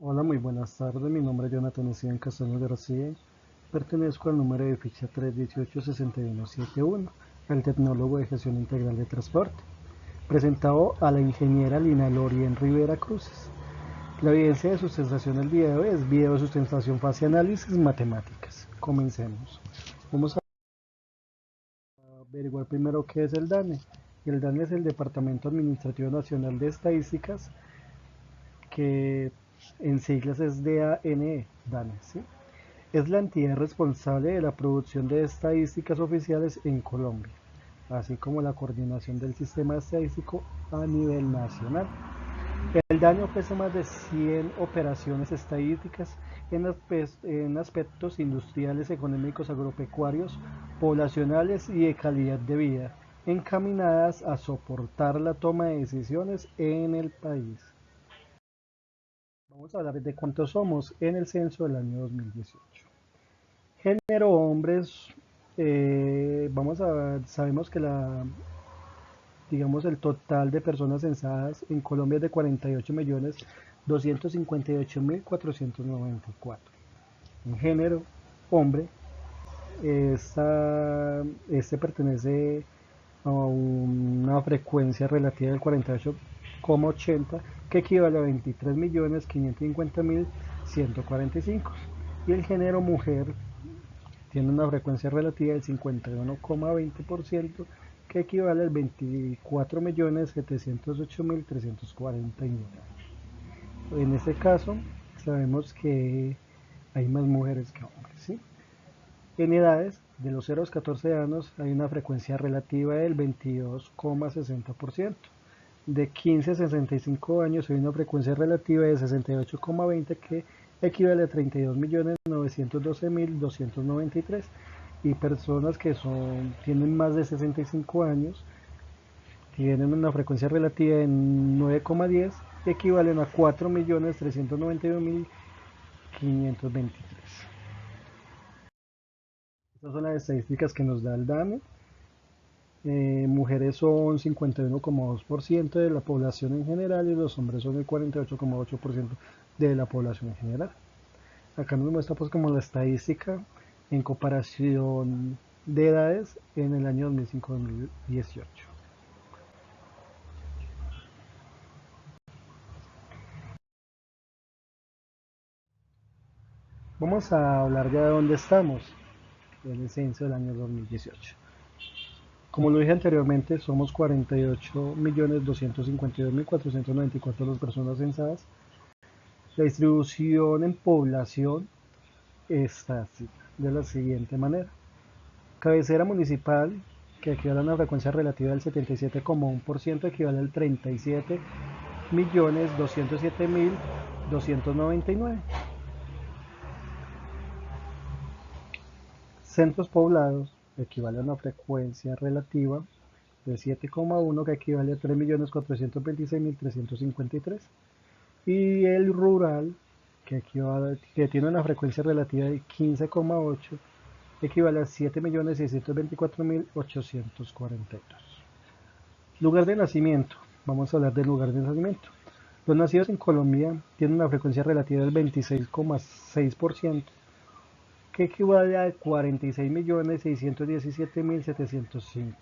Hola, muy buenas tardes. Mi nombre es Jonathan Steven Castaño García. Pertenezco al número de ficha 318-6171, el tecnólogo de gestión integral de transporte, presentado a la ingeniera Lina Lorien Rivera Cruces. La evidencia de sustentación del video es video de sustentación fase análisis matemáticas. Comencemos. Vamos a averiguar primero qué es el DANE. El DANE es el Departamento Administrativo Nacional de Estadísticas, que en siglas es DANE, DANE, ¿sí? Es la entidad responsable de la producción de estadísticas oficiales en Colombia, así como la coordinación del sistema estadístico a nivel nacional. El DANE ofrece más de 100 operaciones estadísticas en aspectos industriales, económicos, agropecuarios, poblacionales y de calidad de vida, encaminadas a soportar la toma de decisiones en el país. Vamos a hablar de cuántos somos en el censo del año 2018. Género hombres, sabemos que digamos, el total de personas censadas en Colombia es de 48.258.494. En género hombre, este pertenece a una frecuencia relativa del 48,80, que equivale a 23.550.145. Y el género mujer tiene una frecuencia relativa del 51,20%, que equivale al 24.708.349. En este caso, sabemos que hay más mujeres que hombres, ¿sí? En edades, de los 0 a los 14 años, hay una frecuencia relativa del 22,60%. De 15 a 65 años hay una frecuencia relativa de 68,20, que equivale a 32.912.293, y personas que tienen más de 65 años tienen una frecuencia relativa de 9,10, que equivalen a 4.391.523. Estas son las estadísticas que nos da el DANE. Mujeres son 51,2% de la población en general, y los hombres son el 48,8% de la población en general. Acá nos muestra pues como la estadística en comparación de edades en el año 2005-2018. Vamos a hablar ya de dónde estamos en el censo del año 2018. Como lo dije anteriormente, somos 48.252.494 las personas censadas. La distribución en población está de la siguiente manera. Cabecera municipal, que equivale a una frecuencia relativa del 77,1%, equivale al 37.207.299. Centros poblados equivale a una frecuencia relativa de 7,1, que equivale a 3.426.353. Y el rural, que tiene una frecuencia relativa de 15,8, equivale a 7.624.842. Lugar de nacimiento. Vamos a hablar del lugar de nacimiento. Los nacidos en Colombia tienen una frecuencia relativa del 26,6%, que equivale a 46.617.705.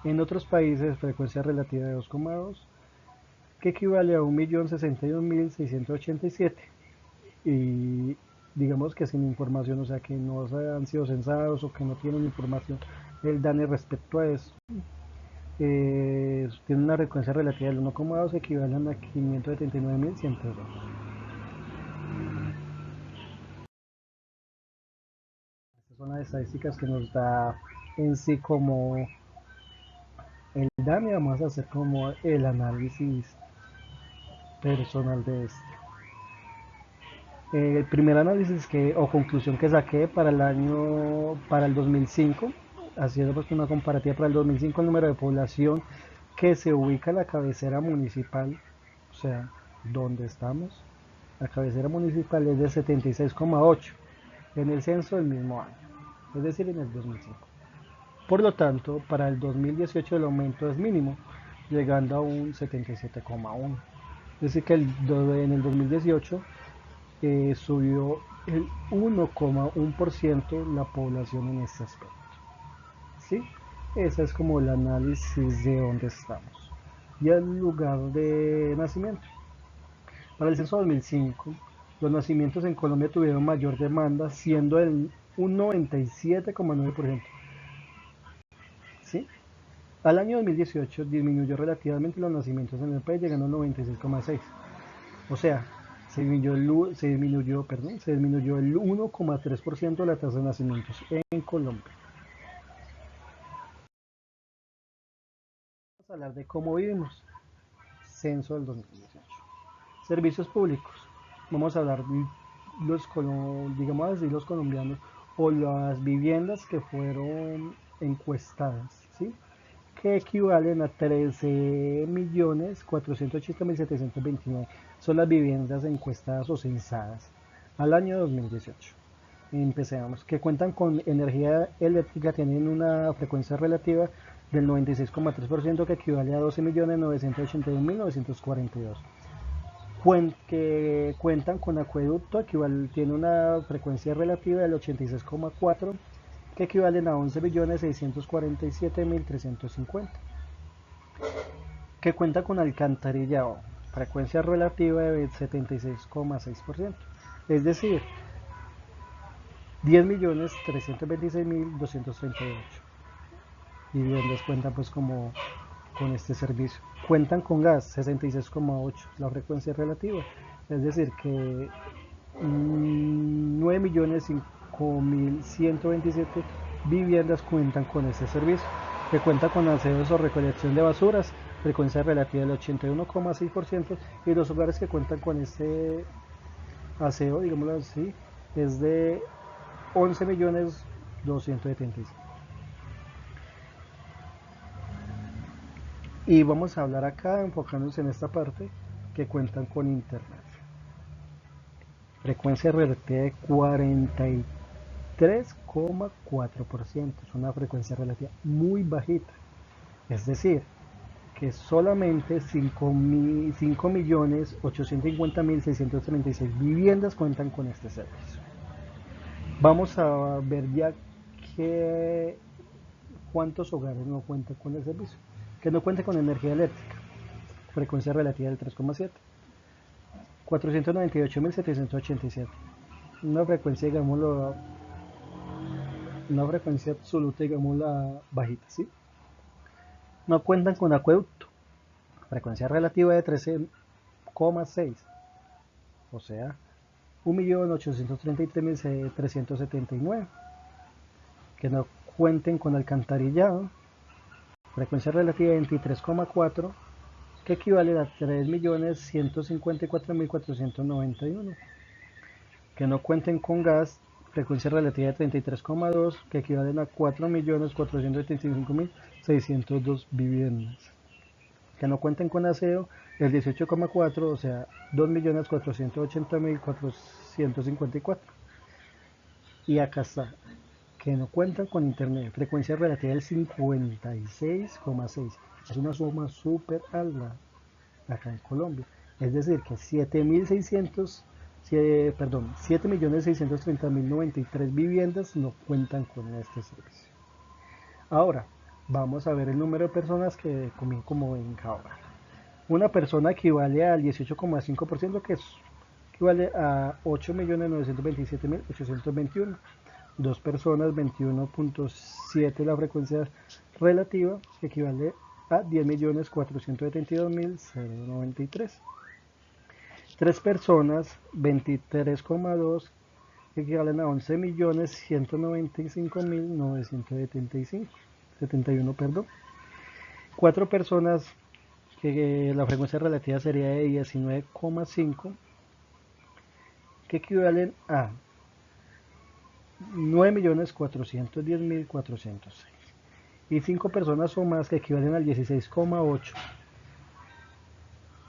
En otros países, frecuencia relativa de 2,2, que equivale a 1.061.687. Y digamos que sin información, o sea que no han sido censados o que no tienen información el DANE respecto a eso, tiene una frecuencia relativa del 1,2, equivalen a 579.102. Estas son las estadísticas que nos da en sí como el DANE. Vamos a hacer como el análisis personal de esto. El primer análisis o conclusión que saqué para el 2005, haciendo pues una comparativa para el 2005, el número de población que se ubica en la cabecera municipal, o sea, donde estamos, la cabecera municipal es de 76,8 en el censo del mismo año, es decir, en el 2005. Por lo tanto, para el 2018 el aumento es mínimo, llegando a un 77,1. Es decir, que en el 2018 subió el 1,1% la población en este aspecto. ¿Sí? Ese es como el análisis de dónde estamos y el lugar de nacimiento. Para el censo 2005, los nacimientos en Colombia tuvieron mayor demanda, siendo un 97,9%. ¿Sí? Al año 2018 disminuyó relativamente los nacimientos en el país, llegando al 96,6%. O sea, se disminuyó el 1,3% de la tasa de nacimientos en Colombia. Vamos a hablar de cómo vivimos. Censo del 2018. Servicios públicos. Vamos a hablar de digamos así, los colombianos o las viviendas que fueron encuestadas, ¿sí? Que equivalen a 13.480.729. Son las viviendas encuestadas o censadas al año 2018. Empecemos, que cuentan con energía eléctrica, tienen una frecuencia relativa del 96,3%, que equivale a 12.981.942. Que cuentan con acueducto, tiene una frecuencia relativa del 86,4%, que equivalen a 11.647.350. Que cuenta con alcantarillado, frecuencia relativa de 76,6%. Es decir, 10.326.238 viviendas cuentan pues como con este servicio. Cuentan con gas, 66,8, la frecuencia relativa. Es decir, que 9.005.127 viviendas cuentan con este servicio. Que cuenta con aseos o recolección de basuras, frecuencia relativa del 81,6%, y los hogares que cuentan con este aseo, digámoslo así, es de 11.275.000. Y vamos a hablar acá, enfocándonos en esta parte, que cuentan con internet. Frecuencia relativa de 43,4%. Es una frecuencia relativa muy bajita. Es decir, que solamente 5.850.636 viviendas cuentan con este servicio. Vamos a ver ya cuántos hogares no cuentan con el servicio. Que no cuenten con energía eléctrica, frecuencia relativa del 3,7. 498.787. Una frecuencia, digámoslo, una frecuencia absoluta, digámosla, bajita, ¿sí? No cuentan con acueducto, frecuencia relativa de 13,6. O sea, 1.833.379. Que no cuenten con alcantarillado, frecuencia relativa de 23,4, que equivale a 3.154.491. Que no cuenten con gas, frecuencia relativa de 33,2, que equivalen a 4.475.602 viviendas. Que no cuenten con aseo, el 18,4, o sea, 2.480.454. Y acá está, que no cuentan con internet, frecuencia relativa del 56,6. Es una suma súper alta acá en Colombia. Es decir, que 7.630.093 viviendas no cuentan con este servicio. Ahora, vamos a ver el número de personas que comen como en cada hogar. Una persona equivale al 18,5%, que equivale a 8.927.821. Dos personas, 21,7 la frecuencia relativa, que equivale a 10.472.093. Tres personas, 23,2, que equivalen a 11.195.971, perdón. Cuatro personas, que la frecuencia relativa sería de 19,5, que equivalen a 9.410.406. Y 5 personas o más, que equivalen al 16,8.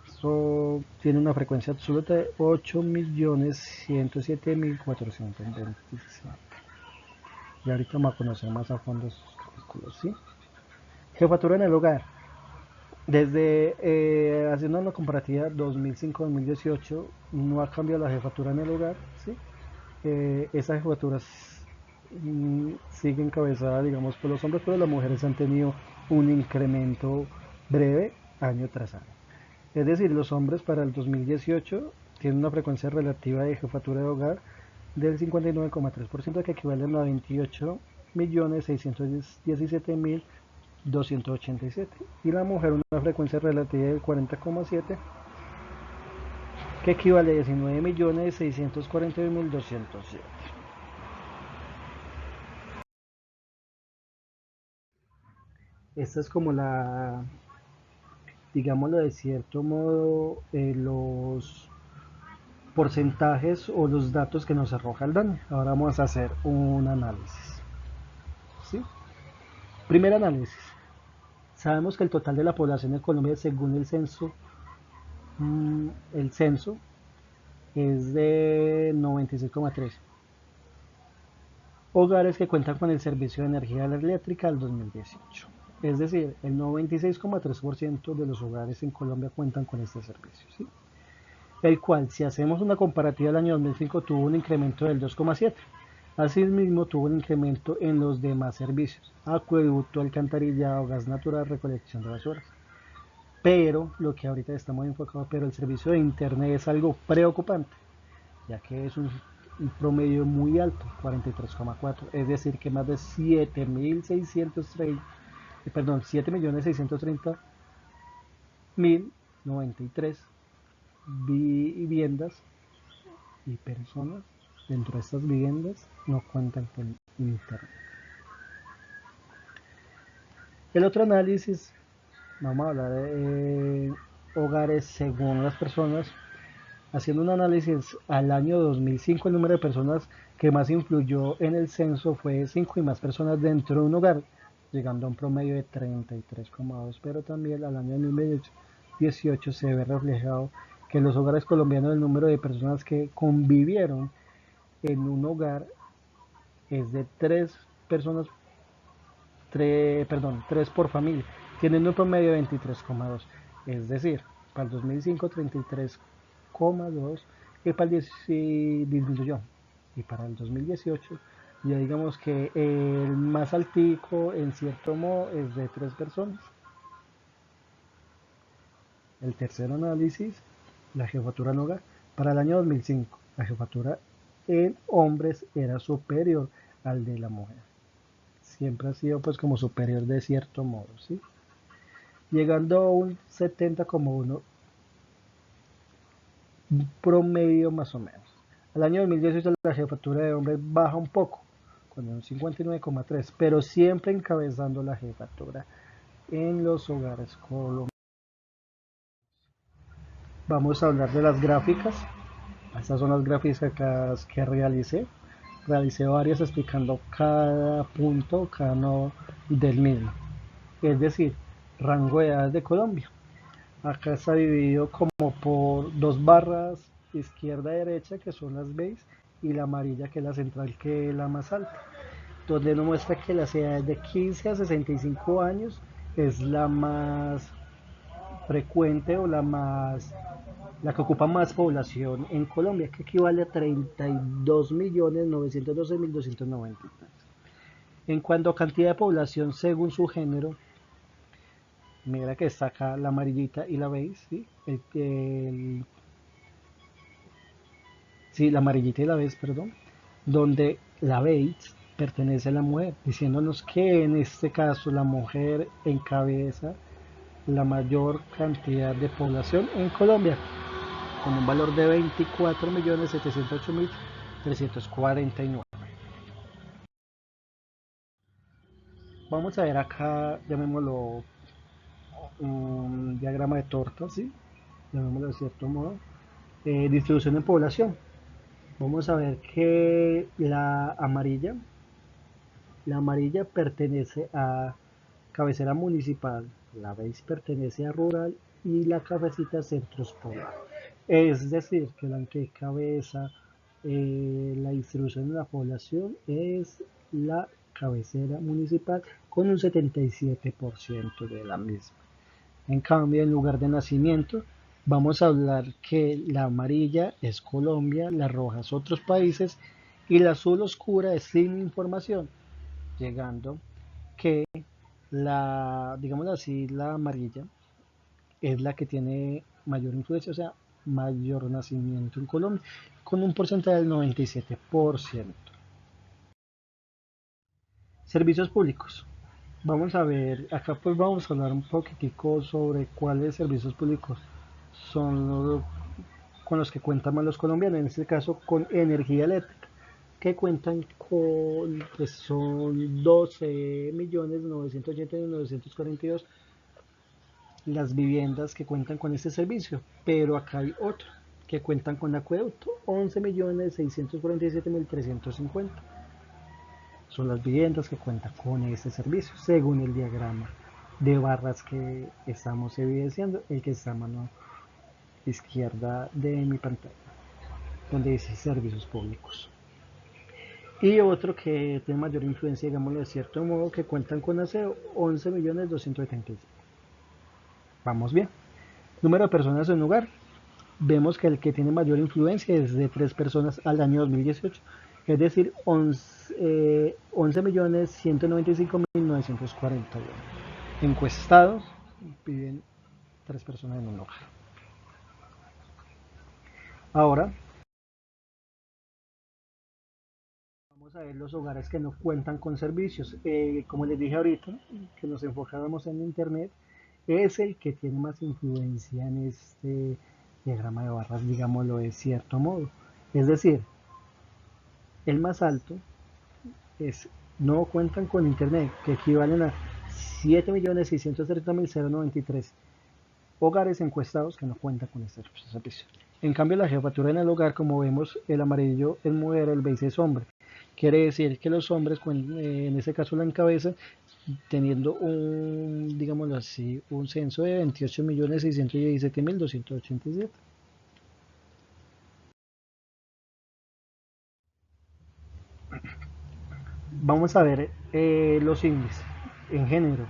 Eso tiene una frecuencia absoluta de 8.107.427. Y ahorita vamos a conocer más a fondo esos cálculos, ¿sí? Jefatura en el hogar. Desde haciendo una comparativa 2005-2018 no ha cambiado la jefatura en el hogar, ¿sí? Esa jefatura sigue encabezada, digamos, por los hombres, pero las mujeres han tenido un incremento breve año tras año. Es decir, los hombres para el 2018 tienen una frecuencia relativa de jefatura de hogar del 59,3%, que equivalen a 28.617.287, y la mujer una frecuencia relativa del 40,7%, que equivale a 19.641.207. Esta es como digámoslo de cierto modo, los porcentajes o los datos que nos arroja el DANE. Ahora vamos a hacer un análisis. ¿Sí? Primer análisis. Sabemos que el total de la población de Colombia, según el censo es de 96,3 hogares que cuentan con el servicio de energía eléctrica al 2018. Es decir, el 96,3% de los hogares en Colombia cuentan con este servicio, ¿sí? El cual, si hacemos una comparativa del año 2005, tuvo un incremento del 2,7. Asimismo, tuvo un incremento en los demás servicios: acueducto, alcantarillado, gas natural, recolección de basuras. Pero lo que ahorita estamos enfocados, pero el servicio de internet es algo preocupante, ya que es un promedio muy alto, 43,4, es decir, que más de 7.630.093 viviendas y personas dentro de estas viviendas no cuentan con internet. El otro análisis, vamos a hablar de hogares según las personas. Haciendo un análisis al año 2005, el número de personas que más influyó en el censo fue 5 y más personas dentro de un hogar, llegando a un promedio de 33,2, pero también al año 2018 se ve reflejado que en los hogares colombianos el número de personas que convivieron en un hogar es de 3 personas, 3 por familia, teniendo un promedio de 23,2. Es decir, para el 2005 33,2, y para el 10 disminuyó. Y para el 2018 ya digamos que el más altico en cierto modo es de 3 personas. El tercer análisis, la jefatura en hogar. Para el año 2005 la jefatura en hombres era superior al de la mujer. Siempre ha sido pues como superior de cierto modo, ¿sí? Llegando a un 70,1 promedio más o menos. Al año 2018 la jefatura de hombres baja un poco, con un 59,3, pero siempre encabezando la jefatura en los hogares colombianos. Vamos a hablar de las gráficas. Estas son las gráficas que realicé. Realicé varias explicando cada punto, cada nodo del mismo. Es decir, rango de edades de Colombia. Acá está dividido como por dos barras, izquierda y derecha, que son las base, y la amarilla, que es la central, que es la más alta, donde nos muestra que las edades de 15 a 65 años es la más frecuente o la que ocupa más población en Colombia, que equivale a 32.912.293. En cuanto a cantidad de población según su género, mira que está acá la amarillita y la beige, ¿sí? Sí, la amarillita y la beige, perdón, donde la beige pertenece a la mujer, diciéndonos que en este caso la mujer encabeza la mayor cantidad de población en Colombia, con un valor de 24.708.349. Vamos a ver acá, llamémoslo un diagrama de torta, ¿sí? Llamémoslo de cierto modo. Distribución en población. Vamos a ver que la amarilla pertenece a cabecera municipal, la beige pertenece a rural y la cafecita a centros poblados. Es decir, que la que cabeza la distribución de la población es la cabecera municipal con un 77% de la misma. En cambio, en lugar de nacimiento, vamos a hablar que la amarilla es Colombia, la roja es otros países y la azul oscura es sin información, llegando que digamos así, la amarilla es la que tiene mayor influencia, o sea, mayor nacimiento en Colombia, con un porcentaje del 97%. Servicios públicos. Vamos a ver, acá pues vamos a hablar un poquitico sobre cuáles servicios públicos son con los que cuentan más los colombianos, en este caso con energía eléctrica, que cuentan con, pues son 12.980.942 las viviendas que cuentan con este servicio, pero acá hay otro que cuentan con acueducto, 11.647.350 son las viviendas que cuentan con este servicio, según el diagrama de barras que estamos evidenciando, el que está a mano izquierda de mi pantalla, donde dice servicios públicos. Y otro que tiene mayor influencia, digámoslo de cierto modo, que cuentan con aseo, 11.277.000. Vamos bien. Número de personas en hogar. Vemos que el que tiene mayor influencia es de 3 personas al año 2018, es decir, 11.195.941. Encuestados viven 3 personas en un hogar. Ahora vamos a ver los hogares que no cuentan con servicios. Como les dije ahorita, que nos enfocábamos en Internet, es el que tiene más influencia en este diagrama de barras, digámoslo de cierto modo. Es decir, el más alto es no cuentan con Internet, que equivalen a 7.630.093 hogares encuestados que no cuentan con este servicio. En cambio, la jefatura en el hogar, como vemos, el amarillo es mujer, el beige es hombre. Quiere decir que los hombres, en este caso la encabezan, teniendo un, digámoslo así, un censo de 28.617.287. Vamos a ver los índices en género,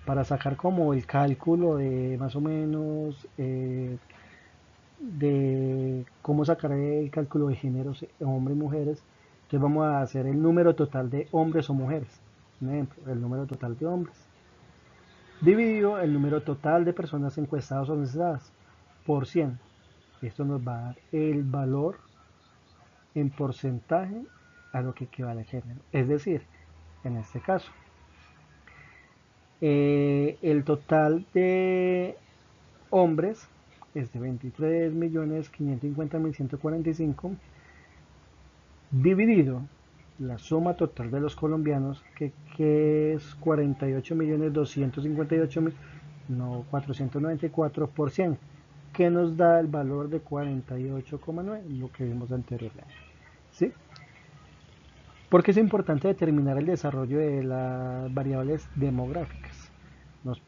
para sacar como el cálculo de más o menos de cómo sacar el cálculo de géneros hombres y mujeres. Entonces vamos a hacer el número total de hombres o mujeres. Un ejemplo, el número total de hombres dividido el número total de personas encuestadas o censadas por 100. Esto nos va a dar el valor en porcentaje a lo que equivale el género. Es decir, en este caso, el total de hombres es de 23.550.145 dividido la suma total de los colombianos, que es 48.258.000, no 494%, que nos da el valor de 48,9, lo que vimos anteriormente. ¿Sí? Porque es importante determinar el desarrollo de las variables demográficas. Nos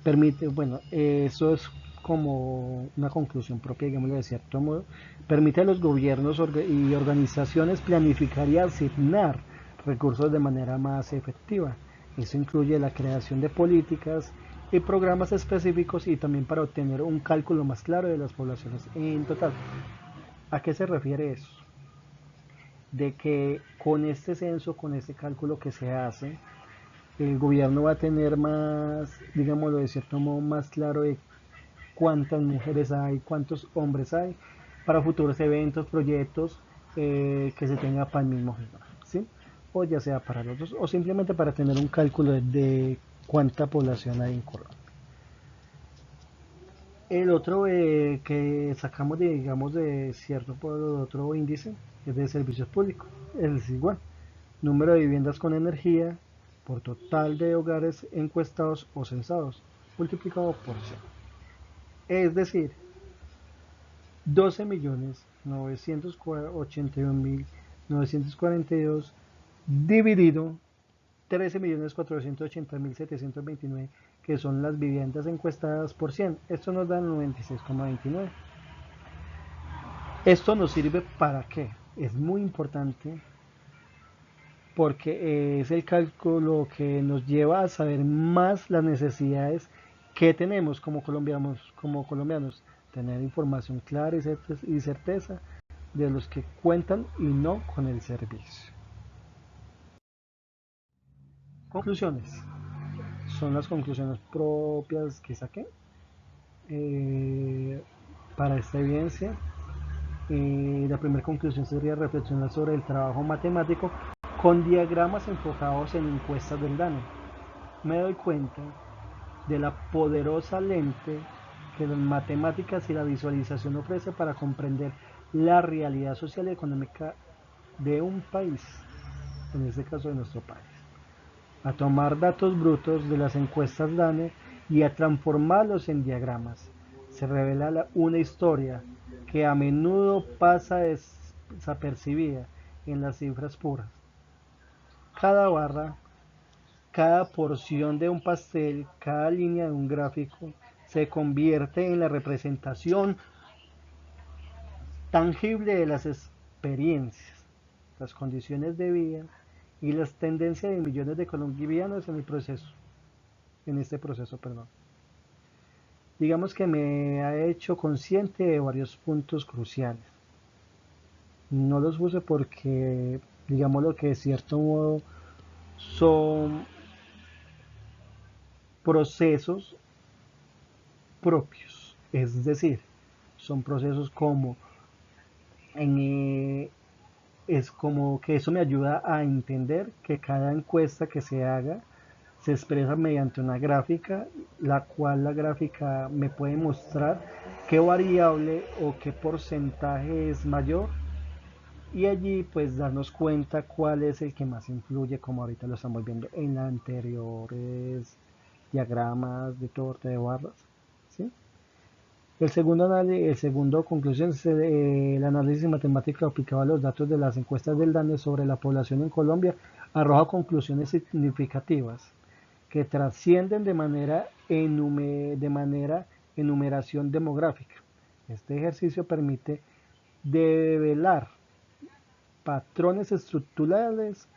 permite, bueno, eso es como una conclusión propia, digámoslo de cierto modo, permite a los gobiernos y organizaciones planificar y asignar recursos de manera más efectiva. Eso incluye la creación de políticas y programas específicos y también para obtener un cálculo más claro de las poblaciones en total. ¿A qué se refiere eso? De que con este censo, con este cálculo que se hace, el gobierno va a tener más, digámoslo de cierto modo, más claro de cuántas mujeres hay, cuántos hombres hay, para futuros eventos, proyectos que se tenga para el mismo género, ¿sí? O ya sea para los dos, o simplemente para tener un cálculo de cuánta población hay en Colombia. El otro que sacamos, digamos, de cierto otro índice es de servicios públicos, es igual, número de viviendas con energía por total de hogares encuestados o censados, multiplicado por 100. Es decir, 12.981.942 dividido 13.480.729, que son las viviendas encuestadas por 100. Esto nos da 96,29. Esto nos sirve para qué? Es muy importante porque es el cálculo que nos lleva a saber más las necesidades ¿Qué tenemos como colombianos? Tener información clara y certeza de los que cuentan y no con el servicio. Conclusiones. Son las conclusiones propias que saqué eh, para esta evidencia. La primera conclusión sería reflexionar sobre el trabajo matemático con diagramas enfocados en encuestas del DANE. Me doy cuenta de la poderosa lente que las matemáticas y la visualización ofrece para comprender la realidad social y económica de un país, en este caso de nuestro país, a tomar datos brutos de las encuestas DANE y a transformarlos en diagramas. Se revela una historia que a menudo pasa desapercibida en las cifras puras. Cada barra, cada porción de un pastel, cada línea de un gráfico se convierte en la representación tangible de las experiencias, las condiciones de vida y las tendencias de millones de colombianos en este proceso, perdón. Digamos que me ha hecho consciente de varios puntos cruciales. No los puse porque, digamos lo que de cierto modo son procesos propios, es decir, son procesos como en, es como que eso me ayuda a entender que cada encuesta que se haga se expresa mediante una gráfica, la cual la gráfica me puede mostrar qué variable o qué porcentaje es mayor y allí pues darnos cuenta cuál es el que más influye, como ahorita lo estamos viendo en las anteriores diagramas de torta de barras, ¿sí? El segundo conclusión es el análisis matemático aplicado a los datos de las encuestas del DANE sobre la población en Colombia arroja conclusiones significativas que trascienden de manera enumeración demográfica. Este ejercicio permite develar patrones estructurales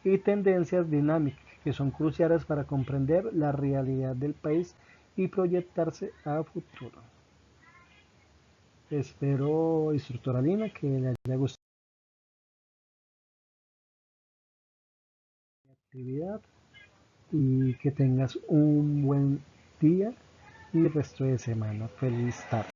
y tendencias dinámicas que son cruciales para comprender la realidad del país y proyectarse a futuro. Espero, instructora Lina, que le haya gustado la actividad y que tengas un buen día y resto de semana. Feliz tarde.